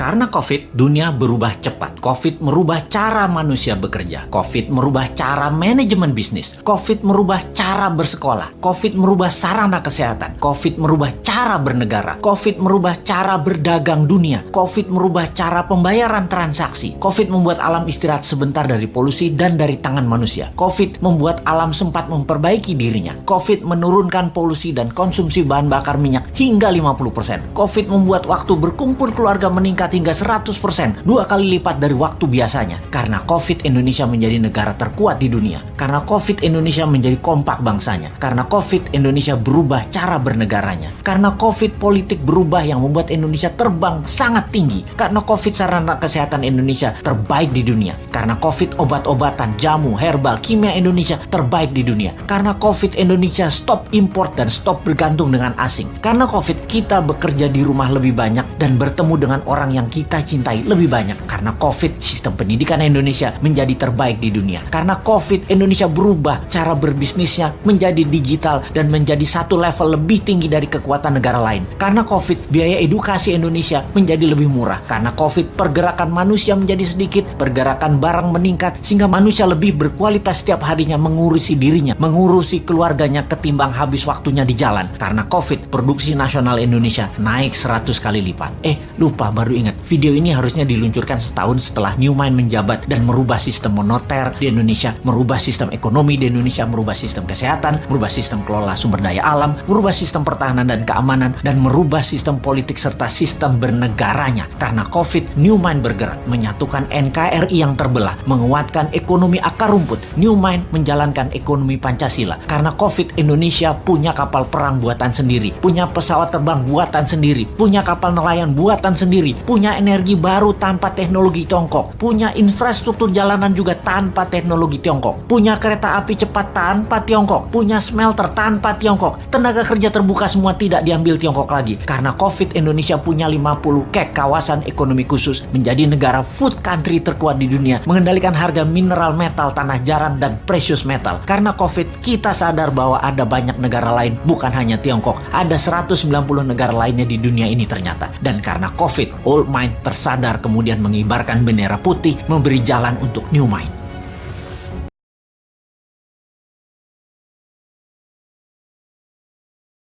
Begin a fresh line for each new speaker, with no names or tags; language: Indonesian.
Karena COVID, dunia berubah cepat. COVID merubah cara manusia bekerja. COVID merubah cara manajemen bisnis. COVID merubah cara bersekolah. COVID merubah sarana kesehatan. COVID merubah cara bernegara. COVID merubah cara berdagang dunia. COVID merubah cara pembayaran transaksi. COVID membuat alam istirahat sebentar dari polusi dan dari tangan manusia. COVID membuat alam sempat memperbaiki dirinya. COVID menurunkan polusi dan konsumsi bahan bakar minyak hingga 50%. COVID membuat waktu berkumpul keluarga meningkat hingga 100%, 2 kali lipat dari waktu biasanya. Karena COVID, Indonesia menjadi negara terkuat di dunia. Karena COVID, Indonesia menjadi kompak bangsanya. Karena COVID, Indonesia berubah cara bernegaranya. Karena COVID, politik berubah yang membuat Indonesia terbang sangat tinggi. Karena COVID, sarana kesehatan Indonesia terbaik di dunia. Karena COVID, obat-obatan, jamu, herbal, kimia Indonesia terbaik di dunia. Karena COVID, Indonesia stop import dan stop bergantung dengan asing. Karena COVID, kita bekerja di rumah lebih banyak dan bertemu dengan orang yang kita cintai lebih banyak. Karena COVID, sistem pendidikan Indonesia menjadi terbaik di dunia. Karena COVID, Indonesia berubah cara berbisnisnya menjadi digital dan menjadi satu level lebih tinggi dari kekuatan negara lain. Karena COVID, biaya edukasi Indonesia menjadi lebih murah. Karena COVID, pergerakan manusia menjadi sedikit, pergerakan barang meningkat, sehingga manusia lebih berkualitas setiap harinya mengurusi dirinya, mengurusi keluarganya ketimbang habis waktunya di jalan. Karena COVID, produksi nasional Indonesia naik 100 kali lipat. Lupa, baru ingat, video ini harusnya diluncurkan setahun setelah Newmind menjabat dan merubah sistem moneter di Indonesia, merubah sistem ekonomi di Indonesia, merubah sistem kesehatan, merubah sistem kelola sumber daya alam, merubah sistem pertahanan dan keamanan, dan merubah sistem politik serta sistem bernegaranya. Karena COVID, Newmind bergerak menyatukan NKRI yang terbelah, menguatkan ekonomi akar rumput. Newmind menjalankan ekonomi Pancasila. Karena COVID, Indonesia punya kapal perang buatan sendiri, punya pesawat terbang buatan sendiri, punya kapal nelayan buatan sendiri, punya energi baru tanpa teknologi Tiongkok, punya infrastruktur jalanan juga tanpa teknologi Tiongkok, punya kereta api cepat tanpa Tiongkok, punya smelter tanpa Tiongkok, tenaga kerja terbuka semua tidak diambil Tiongkok lagi. Karena COVID, Indonesia punya 50 KEK, kawasan ekonomi khusus, menjadi negara food country terkuat di dunia, mengendalikan harga mineral, metal, tanah jarang, dan precious metal. Karena COVID, kita sadar bahwa ada banyak negara lain, bukan hanya Tiongkok, ada 190 negara lainnya di dunia ini ternyata. Dan karena COVID, Old Mind tersadar kemudian mengibarkan bendera putih, memberi jalan untuk New Mind.